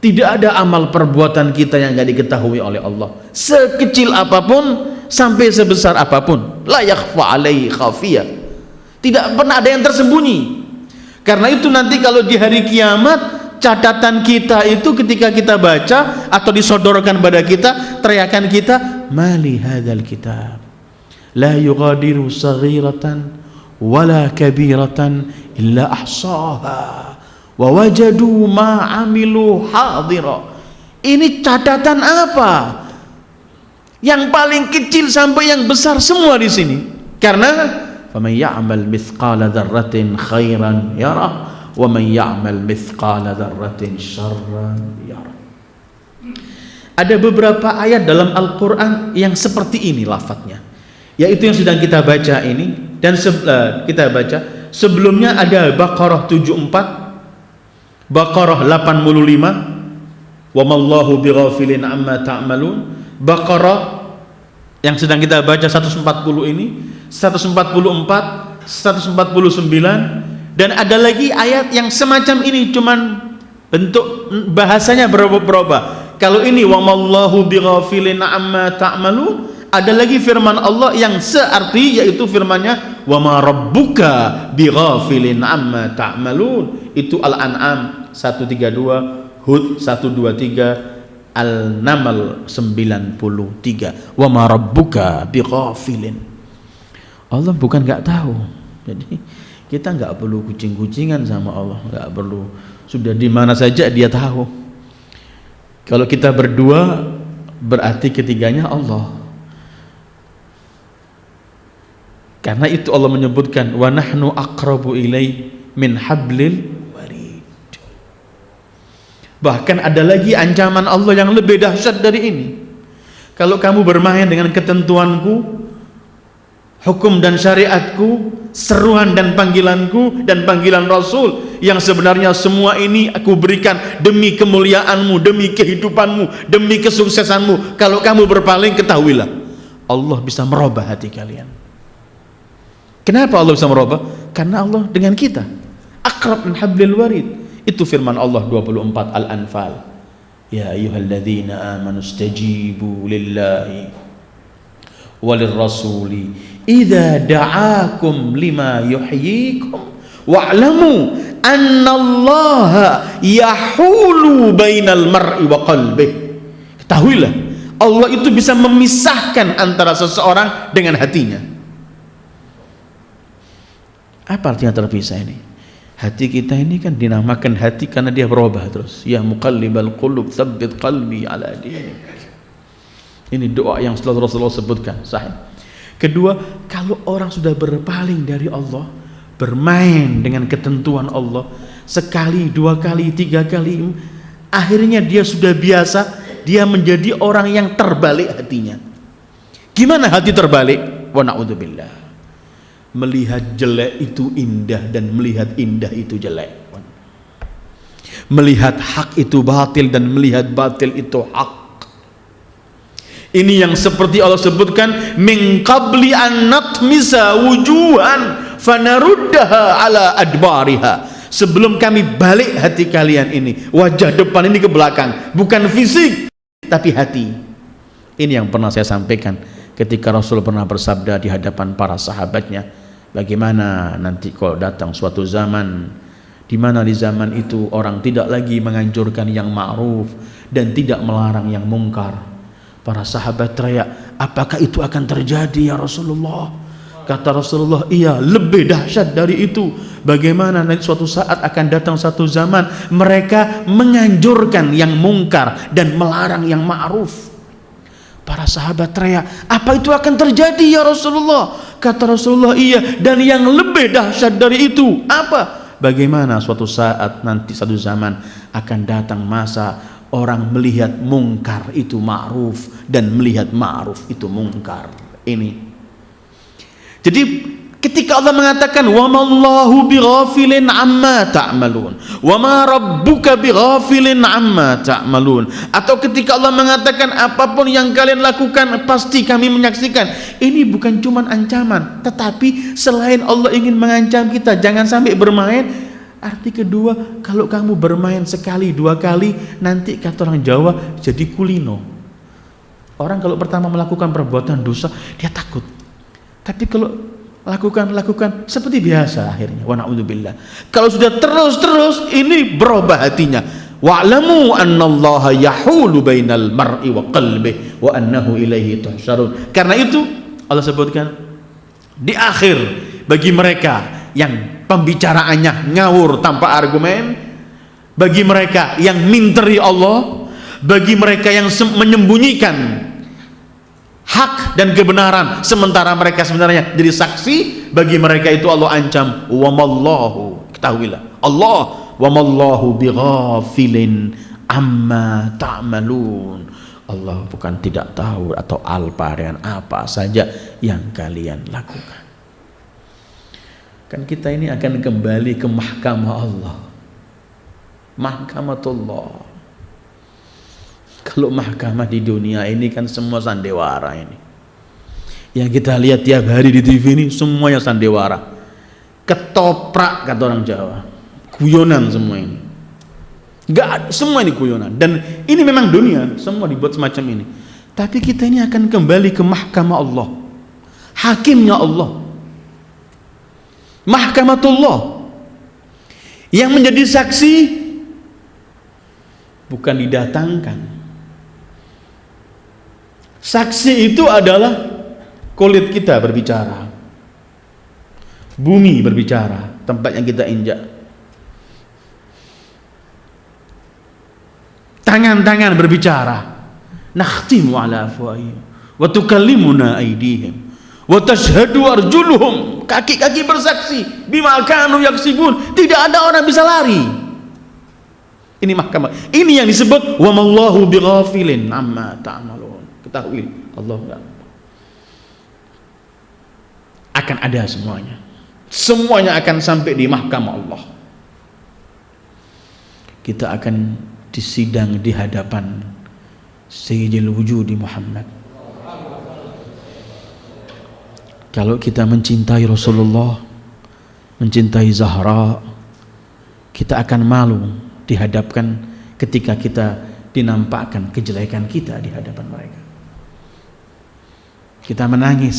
Tidak ada amal perbuatan kita yang tidak diketahui oleh Allah, sekecil apapun sampai sebesar apapun. La yakhfa alaihi khafiyah. Tidak pernah ada yang tersembunyi. Karena itu nanti kalau di hari kiamat, catatan kita itu ketika kita baca atau disodorkan pada kita, teriakan kita, mali hadzal kitab la yughadiru saghiratan wala kabiratan illa ahsaha wa wajadu ma amilu hadira. Ini catatan apa? Yang paling kecil sampai yang besar semua di sini. Karena faman ya'mal mithqala dzarratin khairan yarah wa man ya'mal mithqala dzarratin syarran yarah. Ada beberapa ayat dalam Al-Qur'an yang seperti ini lafadznya, yaitu yang sedang kita baca ini. Dan kita baca sebelumnya ada Baqarah 74, Baqarah 85, wa mallahu bighafilin amma ta'malun. Baqarah yang sedang kita baca 140 ini, 144, 149, dan ada lagi ayat yang semacam ini, cuman bentuk bahasanya berubah. Kalau ini wa mallahu bighafilin amma ta'malun, ada lagi firman Allah yang searti, yaitu firman-Nya wa ma rabbuka bighafilin amma ta'malun. Itu Al-An'am 132, Hud 123, Al-Naml 93. Wa ma rabbuka bighafilin. Allah bukan nggak tahu. Jadi kita nggak perlu kucing-kucingan sama Allah, nggak perlu. Sudah di mana saja Dia tahu. Kalau kita berdua berarti ketiganya Allah. Karena itu Allah menyebutkan wa nahnu aqrabu ilai min hablil warid. Bahkan ada lagi ancaman Allah yang lebih dahsyat dari ini. Kalau kamu bermain dengan ketentuanku, hukum dan syariatku, seruan dan panggilanku dan panggilan Rasul, yang sebenarnya semua ini aku berikan demi kemuliaanmu, demi kehidupanmu, demi kesuksesanmu. Kalau kamu berpaling, ketahuilah Allah bisa merubah hati kalian. Kenapa Allah bisa merubah? Karena Allah dengan kita. Aqrab min hablil warid. Itu firman Allah 24 Al-Anfal. Ya ayyuhalladzina amanu istajibu lillahi walir rasuli idza da'akum lima yuhyikum wa'lamu annallaha yahulu bainal mar'i wa qalbih. Ketahuilah Allah itu bisa memisahkan antara seseorang dengan hatinya. Apa artinya terpisah ini? Hati kita ini kan dinamakan hati karena dia berubah terus. Ya muqallibal qulub tsabbit qalbi ala dinik. Ini doa yang selalu Rasulullah sebutkan, sahih. Kedua, kalau orang sudah berpaling dari Allah, bermain dengan ketentuan Allah, sekali, dua kali, tiga kali, akhirnya dia sudah biasa, dia menjadi orang yang terbalik hatinya. Gimana hati terbalik? Wa na'udzubillah. Melihat jelek itu indah dan melihat indah itu jelek. Melihat hak itu batil dan melihat batil itu hak. Ini yang seperti Allah sebutkan, min qabli an natmisa wujuhan fanaruddaha ala adbariha. Sebelum kami balik hati kalian ini, wajah depan ini ke belakang, bukan fisik tapi hati. Ini yang pernah saya sampaikan ketika Rasul pernah bersabda di hadapan para sahabatnya, bagaimana nanti kalau datang suatu zaman di mana di zaman itu orang tidak lagi menganjurkan yang ma'ruf dan tidak melarang yang mungkar. Para sahabat teriak, apakah itu akan terjadi ya Rasulullah? Kata Rasulullah, iya, lebih dahsyat dari itu. Bagaimana nanti suatu saat akan datang satu zaman mereka menganjurkan yang mungkar dan melarang yang ma'ruf. Para sahabat teriak, apa itu akan terjadi ya Rasulullah? Kata Rasulullah, iya, dan yang lebih dahsyat dari itu apa? Bagaimana suatu saat nanti satu zaman akan datang masa orang melihat mungkar itu ma'ruf dan melihat ma'ruf itu mungkar. Ini. Jadi ketika Allah mengatakan wa mallahu bighafilin amma ta'malun wa ma rabbuka bighafilin amma ta'malun, atau ketika Allah mengatakan apapun yang kalian lakukan pasti kami menyaksikan, ini bukan cuma ancaman, tetapi selain Allah ingin mengancam kita jangan sampai bermain, arti kedua, kalau kamu bermain sekali dua kali nanti kata orang Jawa jadi kulino. Orang kalau pertama melakukan perbuatan dosa dia takut, tapi kalau lakukan seperti biasa akhirnya, wa na'udzubillah. Kalau sudah terus ini berubah hatinya. Wa'lamu annallaha yahulu bainal mar'i wa qalbihi wa annahu ilaihi tuhsyarun. Karena itu Allah sebutkan di akhir, bagi mereka yang pembicaraannya ngawur tanpa argumen, bagi mereka yang minteri Allah, bagi mereka yang menyembunyikan hak dan kebenaran sementara mereka sebenarnya jadi saksi, bagi mereka itu Allah ancam wa mallahu, ketahuilah Allah wa mallahu bighafilin amma ta'malun, Allah bukan tidak tahu atau alpa dengan apa saja yang kalian lakukan. Kan kita ini akan kembali ke mahkamah Allah, mahkamatullah. Kalau mahkamah di dunia ini kan semua sandiwara ini. Yang kita lihat tiap hari di TV ini semuanya sandiwara. Ketoprak kata orang Jawa. Guyonan semua ini. Enggak, semua ini guyonan. Dan ini memang dunia, semua dibuat semacam ini. Tapi kita ini akan kembali ke mahkamah Allah. Hakimnya Allah. Mahkamatullah. Yang menjadi saksi bukan didatangkan. Saksi itu adalah kulit kita berbicara, bumi berbicara, tempat yang kita injak, tangan-tangan berbicara, nakhtimu ala afwahihim wa tukallimuna aydihim wa tashhadu arjuluhum, kaki-kaki bersaksi bima kanu yaksibun, tidak ada orang bisa lari. Ini mahkamah, ini yang disebut wa mallahu bighafilin amma ta'malun. Ketahui Allah enggak akan ada semuanya akan sampai di mahkamah Allah. Kita akan disidang di hadapan Sayyidil Wujudi Muhammad. Kalau kita mencintai Rasulullah, mencintai Zahra, kita akan malu dihadapkan ketika kita dinampakkan kejelekan kita di hadapan mereka. Kita menangis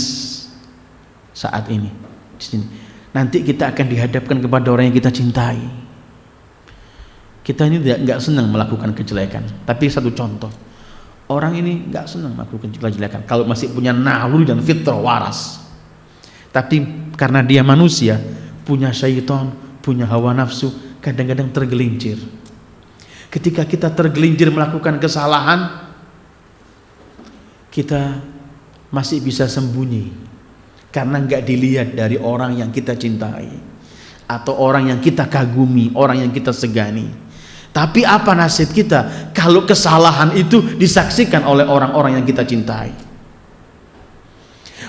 saat ini di sini. Nanti kita akan dihadapkan kepada orang yang kita cintai. Kita ini nggak senang melakukan kejelekan, tapi satu contoh, orang ini nggak senang melakukan kejelekan kalau masih punya naluri dan fitrah waras. Tapi karena dia manusia, punya syaitan, punya hawa nafsu, kadang-kadang tergelincir. Ketika kita tergelincir melakukan kesalahan, kita masih bisa sembunyi karena nggak dilihat dari orang yang kita cintai atau orang yang kita kagumi, orang yang kita segani. Tapi apa nasib kita kalau kesalahan itu disaksikan oleh orang-orang yang kita cintai?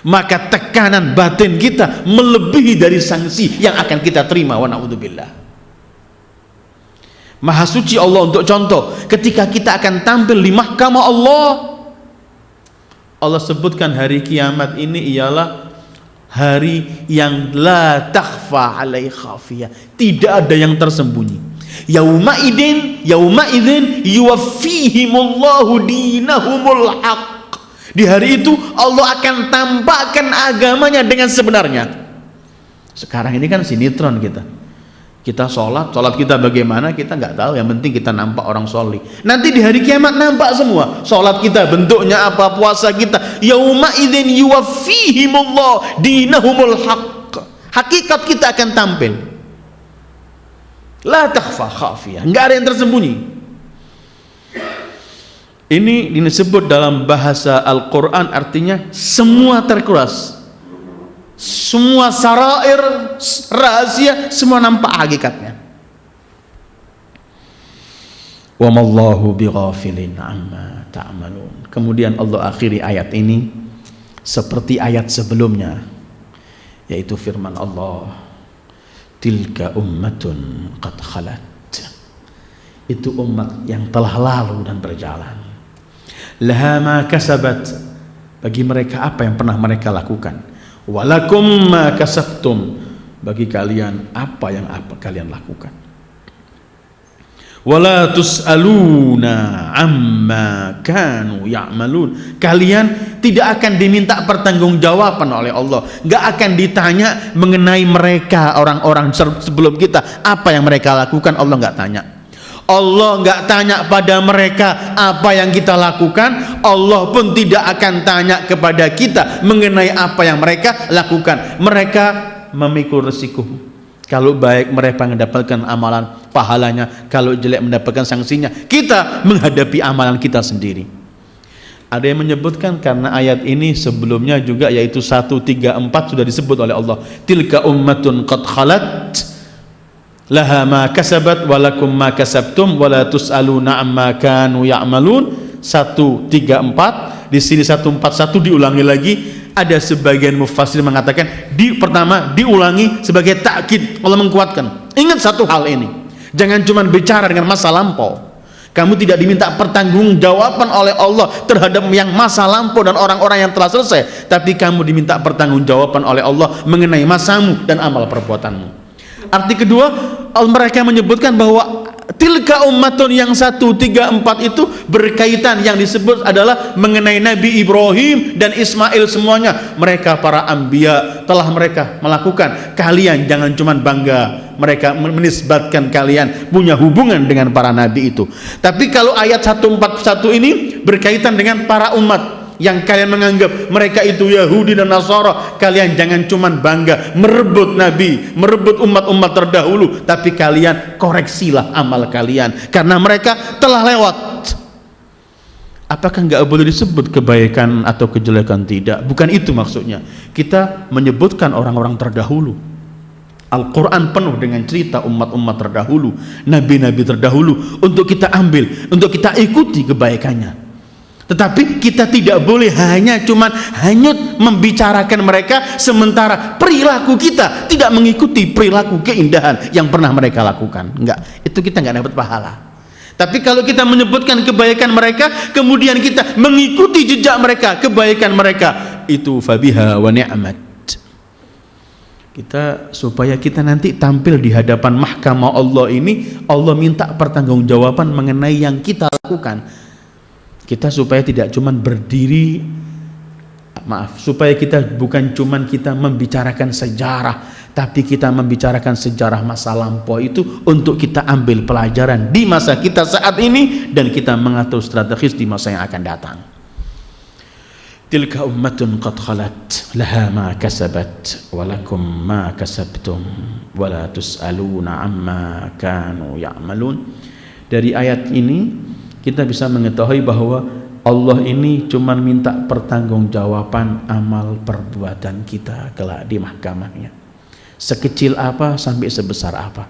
Maka tekanan batin kita melebihi dari sanksi yang akan kita terima, wa na'udzubillah. Maha suci Allah untuk contoh, ketika kita akan tampil di mahkamah Allah, Allah sebutkan hari kiamat ini ialah hari yang la takhfa alai khafiyah, tidak ada yang tersembunyi. Yauma idzin yuwaffihimullahu dinahumul haq. Di hari itu Allah akan tampakkan agamanya dengan sebenarnya. Sekarang ini kan sinetron kita sholat kita bagaimana kita nggak tahu, yang penting kita nampak orang sholih. Nanti di hari kiamat nampak semua sholat kita bentuknya apa, puasa kita. Yauma idzin yuwaffihimullah dinahumul haqq. Hakikat kita akan tampil, la takhfa khafiyah, nggak ada yang tersembunyi. Ini disebut dalam bahasa Al-Quran, artinya semua terkuras, semua sarair, rahasia, semua nampak hakikatnya. Wa mallahu bighafilin amma ta'malun. Kemudian Allah akhiri ayat ini seperti ayat sebelumnya, yaitu firman Allah, tilka ummatun qad khalat. Itu umat yang telah lalu dan berjalan. Laha ma kasabat, bagi mereka apa yang pernah mereka lakukan. Walakum ma kasabtum, bagi kalian apa yang kalian lakukan. Wala tus'aluna amma kanu ya'malun, kalian tidak akan diminta pertanggungjawaban oleh Allah, nggak akan ditanya mengenai mereka orang-orang sebelum kita apa yang mereka lakukan. Allah nggak tanya. Allah nggak tanya pada mereka apa yang kita lakukan. Allah pun tidak akan tanya kepada kita mengenai apa yang mereka lakukan. Mereka memikul resiko. Kalau baik mereka mendapatkan amalan pahalanya, kalau jelek mendapatkan sanksinya. Kita menghadapi amalan kita sendiri. Ada yang menyebutkan karena ayat ini sebelumnya juga, yaitu 134 sudah disebut oleh Allah, tilka ummatun qad khalat laha ma kasabat walakum ma kasabtum wala tus'aluna amma kanu ya'malun. 134, di sini 141 diulangi lagi. Ada sebagian mufassir mengatakan pertama diulangi sebagai takkid, Allah menguatkan. Ingat satu hal ini, jangan cuma bicara dengan masa lampau. Kamu tidak diminta pertanggungjawaban oleh Allah terhadap yang masa lampau dan orang-orang yang telah selesai, tapi kamu diminta pertanggungjawaban oleh Allah mengenai masamu dan amal perbuatanmu. Arti kedua, mereka menyebutkan bahwa tilka ummatun yang 134 itu berkaitan, yang disebut adalah mengenai Nabi Ibrahim dan Ismail semuanya. Mereka para anbiya telah mereka melakukan. Kalian jangan cuma bangga mereka menisbatkan kalian punya hubungan dengan para nabi itu. Tapi kalau ayat 141 ini berkaitan dengan para umat yang kalian menganggap mereka itu Yahudi dan Nasara. Kalian jangan cuma bangga merebut nabi, merebut umat-umat terdahulu, tapi kalian koreksilah amal kalian karena mereka telah lewat. Apakah nggak boleh disebut kebaikan atau kejelekan? Tidak, bukan itu maksudnya. Kita menyebutkan orang-orang terdahulu. Al-Quran penuh dengan cerita umat-umat terdahulu, nabi-nabi terdahulu, untuk kita ambil, untuk kita ikuti kebaikannya. Tetapi kita tidak boleh hanya hanyut membicarakan mereka, sementara perilaku kita tidak mengikuti perilaku keindahan yang pernah mereka lakukan. Enggak, itu kita enggak dapat pahala. Tapi kalau kita menyebutkan kebaikan mereka, kemudian kita mengikuti jejak mereka, kebaikan mereka, itu fabiha wa ni'mat. Supaya kita nanti tampil di hadapan mahkamah Allah ini, Allah minta pertanggungjawaban mengenai yang kita lakukan. Kita supaya tidak cuma berdiri, supaya kita bukan cuma kita membicarakan sejarah, tapi kita membicarakan sejarah masa lampau itu untuk kita ambil pelajaran di masa kita saat ini, dan kita mengatur strategis di masa yang akan datang. Tilka ummatun qad khalat laha ma kasabat walakum ma kasabtum wala tus'aluna amma kanu ya'malun. Dari ayat ini kita bisa mengetahui bahwa Allah ini cuma minta pertanggungjawaban amal perbuatan kita kelak di mahkamahnya, sekecil apa sampai sebesar apa.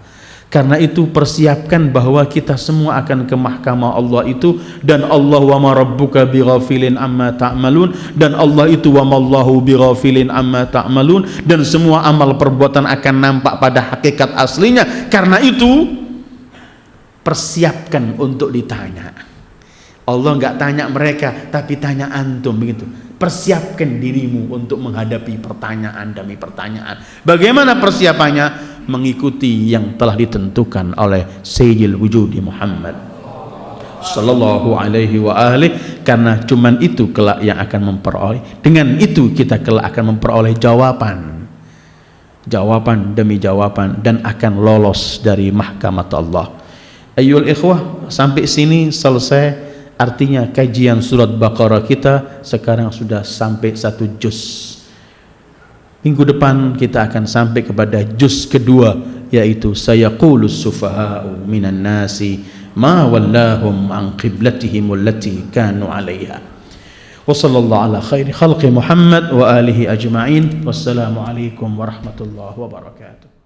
Karena itu persiapkan bahwa kita semua akan ke mahkamah Allah itu, dan Allah wa ma rabbuka bighafilin amma ta'malun, dan Allah itu wa mallahu bighafilin amma ta'malun, dan semua amal perbuatan akan nampak pada hakikat aslinya. Karena itu persiapkan untuk ditanya. Allah nggak tanya mereka, tapi tanya antum, begitu. Persiapkan dirimu untuk menghadapi pertanyaan demi pertanyaan. Bagaimana persiapannya? Mengikuti yang telah ditentukan oleh Sayyidil Wujudi Muhammad sallallahu alaihi wa alihi, karena cuman itu kelak yang akan memperoleh, dengan itu kita kelak akan memperoleh jawaban demi jawaban dan akan lolos dari mahkamah Allah. Ayyul ikhwah, sampai sini selesai. Artinya kajian surat Baqarah kita sekarang sudah sampai 1 juz. Minggu depan kita akan sampai kepada juz kedua, yaitu sayaqulus sufaha'u minan nasi ma wallahum an qiblatihim allati kanu 'alaiha. Wa sallallahu ala khairi khalqi Muhammad wa alihi ajma'in. Wassalamu alaikum warahmatullahi wabarakatuh.